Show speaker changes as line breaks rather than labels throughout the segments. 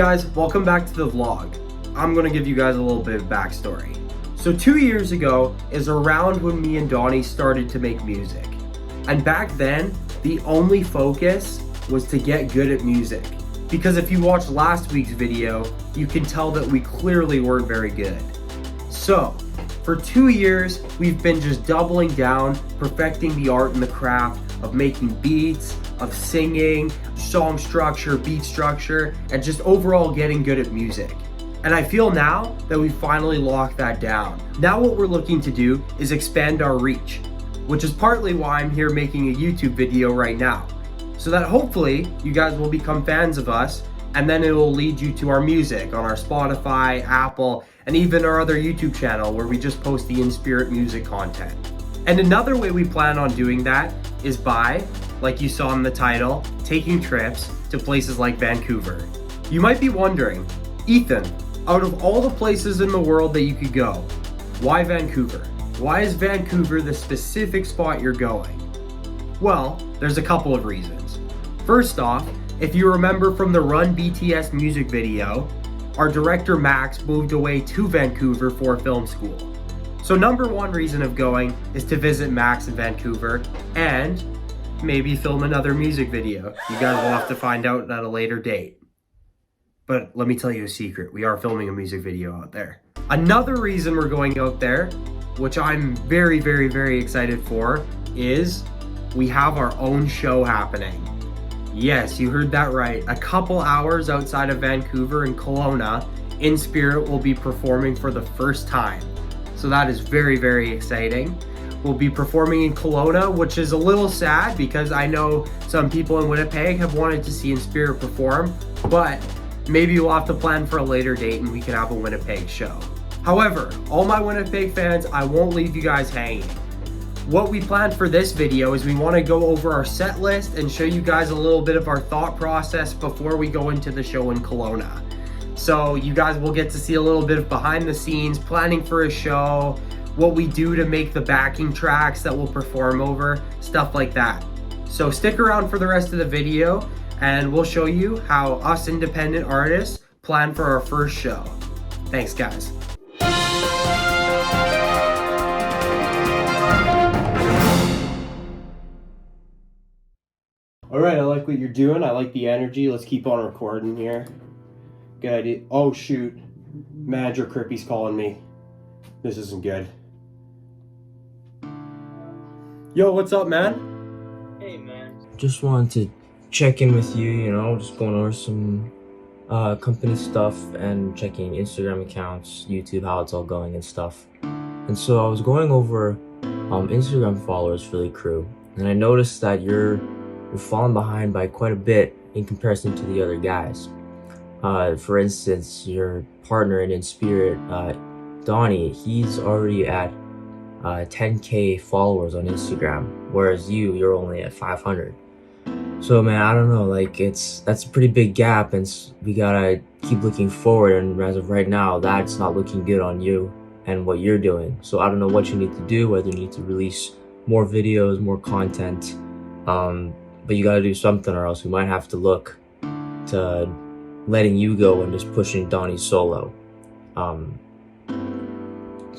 guys, welcome back to the vlog. I'm gonna give you guys a little bit of backstory. So 2 years ago is around when me and Donnie started to make music. And back then, the only focus was to get good at music. Because if you watched last week's video, you can tell that we clearly weren't very good. So, for 2 years, we've been just doubling down, perfecting the art and the craft of making beats, of singing, song structure, beat structure, and just overall getting good at music. And I feel now that we finally locked that down. Now what we're looking to do is expand our reach, which is partly why I'm here making a YouTube video right now. So that hopefully you guys will become fans of us, and then it will lead you to our music on our Spotify, Apple, and even our other YouTube channel where we just post the Inspirit music content. And another way we plan on doing that is by, like you saw in the title, taking trips to places like Vancouver. You might be wondering, Ethan, out of all the places in the world that you could go, why Vancouver? Why is Vancouver the specific spot you're going? Well, there's a couple of reasons. First off, if you remember from the Run BTS music video, our director Max moved away to Vancouver for film school. So number one reason of going is to visit Max in Vancouver and maybe film another music video. You guys will have to find out at a later date. But let me tell you a secret, we are filming a music video out there. Another reason we're going out there, which I'm very, very, very excited for, is we have our own show happening. Yes, you heard that right. A couple hours outside of Vancouver in Kelowna, Inspirit will be performing for the first time. So that is very, very exciting. We'll be performing in Kelowna, which is a little sad because I know some people in Winnipeg have wanted to see Inspirit perform, but maybe we'll have to plan for a later date and we can have a Winnipeg show. However, all my Winnipeg fans, I won't leave you guys hanging. What we planned for this video is we want to go over our set list and show you guys a little bit of our thought process before we go into the show in Kelowna. So you guys will get to see a little bit of behind the scenes, planning for a show, what we do to make the backing tracks that we'll perform over, stuff like that. So stick around for the rest of the video and we'll show you how us independent artists plan for our first show. Thanks guys. All right, I like what you're doing. I like the energy. Let's keep on recording here. Good idea. Oh shoot, Manager Crippy's calling me. This isn't good. Yo, what's up, man?
Hey, man.
Just wanted to check in with you, just going over some company stuff and checking Instagram accounts, YouTube, how it's all going and stuff. And so I was going over Instagram followers for the crew, and I noticed that you're falling behind by quite a bit in comparison to the other guys. For instance, your partner in Inspirit, Donnie, he's already at 10K followers on Instagram, whereas you're only at 500. So man, I don't know, that's a pretty big gap, and we gotta keep looking forward, and as of right now, that's not looking good on you and what you're doing. So I don't know what you need to do, whether you need to release more videos, more content, but you gotta do something, or else we might have to look to letting you go and just pushing Donnie solo. So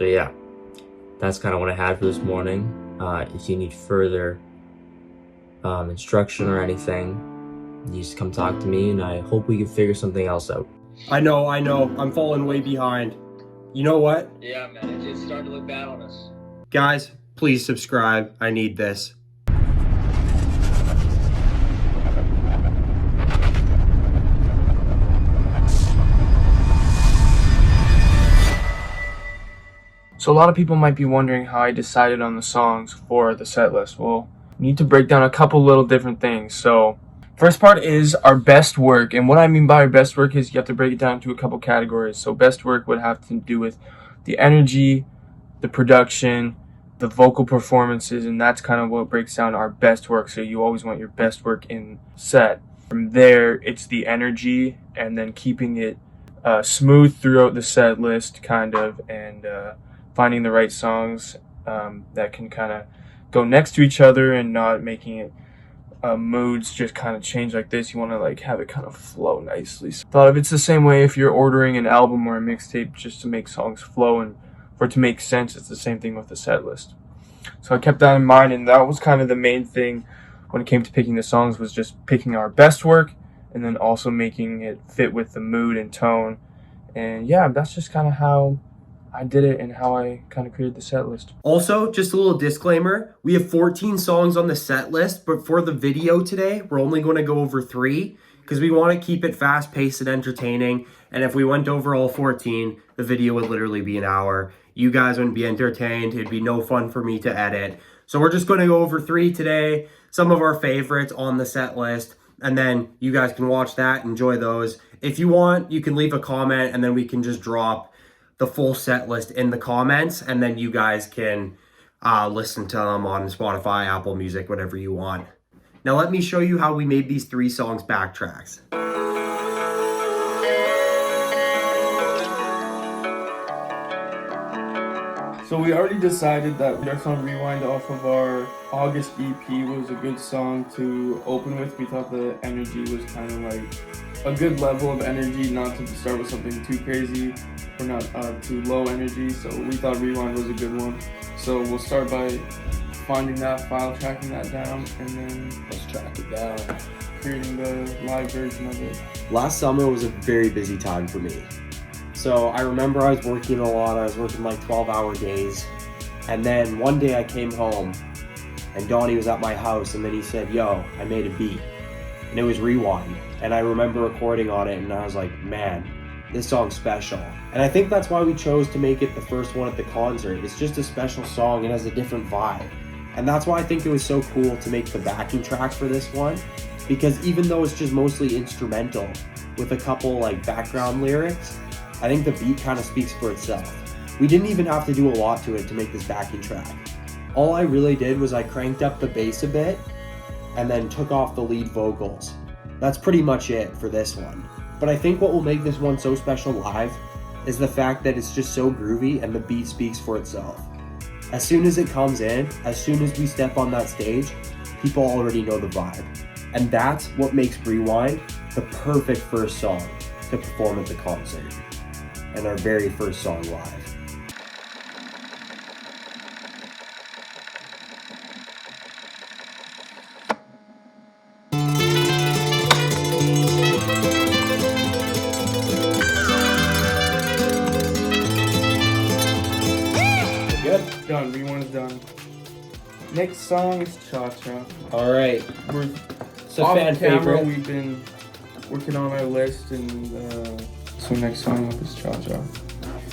yeah, that's kind of what I had for this morning. If you need further instruction or anything, you just come talk to me, and I hope we can figure something else out.
I know, I'm falling way behind. You know what?
Yeah, man, it's starting to look bad on us.
Guys, please subscribe. I need this.
So a lot of people might be wondering how I decided on the songs for the set list. Well, we need to break down a couple little different things. So first part is our best work. And what I mean by our best work is you have to break it down into a couple categories. So best work would have to do with the energy, the production, the vocal performances, and that's kind of what breaks down our best work. So you always want your best work in set. From there, it's the energy, and then keeping it smooth throughout the set list, kind of, and finding the right songs that can kind of go next to each other and not making it moods just kind of change like this. You want to like have it kind of flow nicely. So thought of it's the same way if you're ordering an album or a mixtape, just to make songs flow and for it to make sense. It's the same thing with the set list. So I kept that in mind, and that was kind of the main thing when it came to picking the songs, was just picking our best work and then also making it fit with the mood and tone. And yeah, that's just kind of how I did it and how I kind of created the set list.
Also, just a little disclaimer, we have 14 songs on the set list, but for the video today, we're only going to go over 3 because we want to keep it fast-paced and entertaining. And if we went over all 14, the video would literally be an hour. You guys wouldn't be entertained. It'd be no fun for me to edit. So we're just going to go over 3 today, some of our favorites on the set list, and then you guys can watch that, enjoy those. If you want, you can leave a comment, and then we can just drop the full set list in the comments, and then you guys can listen to them on Spotify, Apple Music, whatever you want. Now let me show you how we made these 3 songs backtracks.
So we already decided that our song Rewind off of our August EP was a good song to open with. We thought the energy was kind of like a good level of energy, not to start with something too crazy or not too low energy. So we thought Rewind was a good one. So we'll start by finding that file, tracking that down, and then
Let's track it down.
creating the live version of it.
Last summer was a very busy time for me. So I remember I was working a lot. I was working like 12-hour days. And then one day I came home and Donnie was at my house, and then he said, yo, I made a beat. And it was Rewind. And I remember recording on it, and I was like, man, this song's special. And I think that's why we chose to make it the first one at the concert. It's just a special song. It has a different vibe. And that's why I think it was so cool to make the backing track for this one. Because even though it's just mostly instrumental with a couple like background lyrics, I think the beat kind of speaks for itself. We didn't even have to do a lot to it to make this backing track. All I really did was I cranked up the bass a bit and then took off the lead vocals. That's pretty much it for this one. But I think what will make this one so special live is the fact that it's just so groovy and the beat speaks for itself. As soon as it comes in, as soon as we step on that stage, people already know the vibe. And that's what makes Rewind the perfect first song to perform at the concert. And our very first song live. Good.
Done. Rewind is done. Next song is Cha Cha.
All right.
It's
a fan favorite.
We've been working on our list, and so next song up is Cha Cha.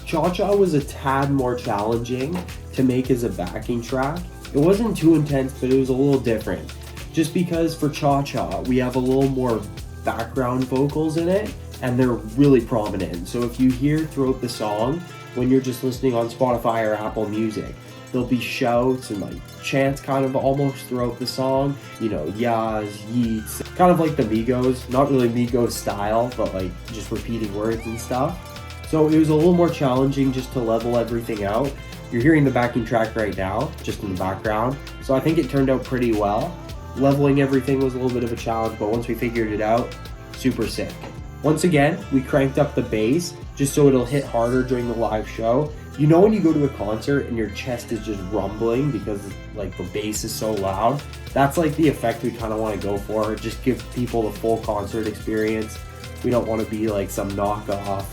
Cha Cha was a tad more challenging to make as a backing track. It wasn't too intense, but it was a little different. Just because for Cha Cha, we have a little more background vocals in it, and they're really prominent. So if you hear throughout the song, when you're just listening on Spotify or Apple Music, there'll be shouts and like chants kind of almost throughout the song. You know, yas, yeets, kind of like the Migos. Not really Migos style, but like just repeating words and stuff. So it was a little more challenging just to level everything out. You're hearing the backing track right now, just in the background. So I think it turned out pretty well. Leveling everything was a little bit of a challenge, but once we figured it out, super sick. Once again, we cranked up the bass just so it'll hit harder during the live show. You know when you go to a concert and your chest is just rumbling because like the bass is so loud? That's like the effect we kind of want to go for. Just give people the full concert experience. We don't want to be like some knockoff,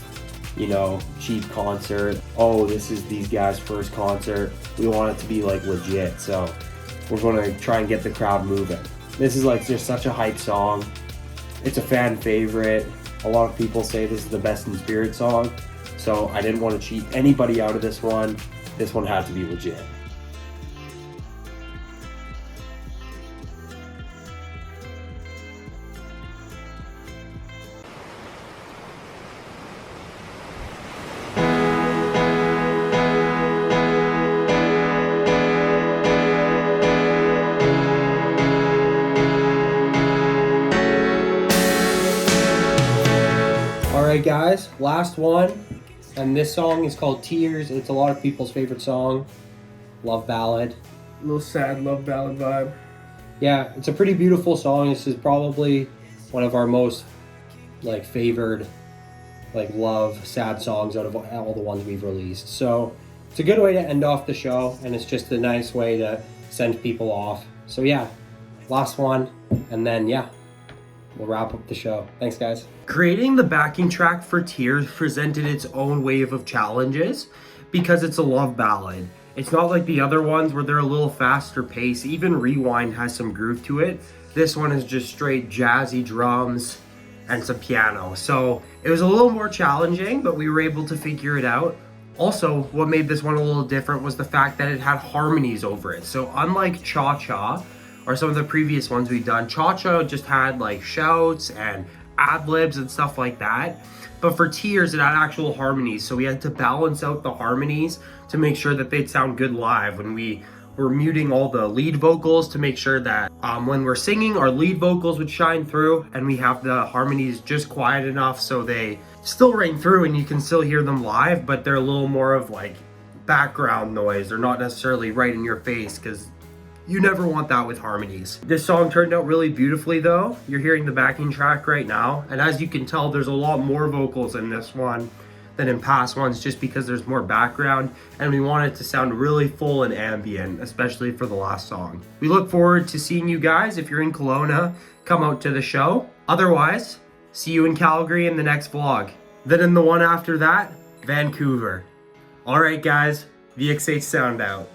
you know, cheap concert. Oh, this is these guys' first concert. We want it to be like legit. So we're going to try and get the crowd moving. This is like just such a hype song. It's a fan favorite. A lot of people say this is the best Inspirit song. So I didn't want to cheat anybody out of this one. This one had to be legit. Alright guys, last one. And this song is called Tears. It's a lot of people's favorite song. Love ballad.
A little sad love ballad vibe.
yeah, it's a pretty beautiful song. This is probably one of our most like favored like love sad songs out of all the ones we've released. So it's a good way to end off the show, and it's just a nice way to send people off. So yeah, last one, and then yeah, we'll wrap up the show. Thanks, guys. Creating the backing track for Tears presented its own wave of challenges because it's a love ballad. It's not like the other ones where they're a little faster pace. Even Rewind has some groove to it. This one is just straight jazzy drums and some piano. So it was a little more challenging, but we were able to figure it out. Also, what made this one a little different was the fact that it had harmonies over it. So unlike Cha Cha, or some of the previous ones we've done, Cha Cha just had like shouts and ad-libs and stuff like that. But for Tears, it had actual harmonies. So we had to balance out the harmonies to make sure that they'd sound good live. When we were muting all the lead vocals to make sure that when we're singing, our lead vocals would shine through, and we have the harmonies just quiet enough so they still ring through and you can still hear them live, but they're a little more of like background noise. They're not necessarily right in your face, because you never want that with harmonies. This song turned out really beautifully though. You're hearing the backing track right now, and as you can tell, there's a lot more vocals in this one than in past ones, just because there's more background, and we want it to sound really full and ambient, especially for the last song. We look forward to seeing you guys. If you're in Kelowna, come out to the show. Otherwise, see you in Calgary in the next vlog. Then in the one after that, Vancouver. All right guys, VX8 sound out.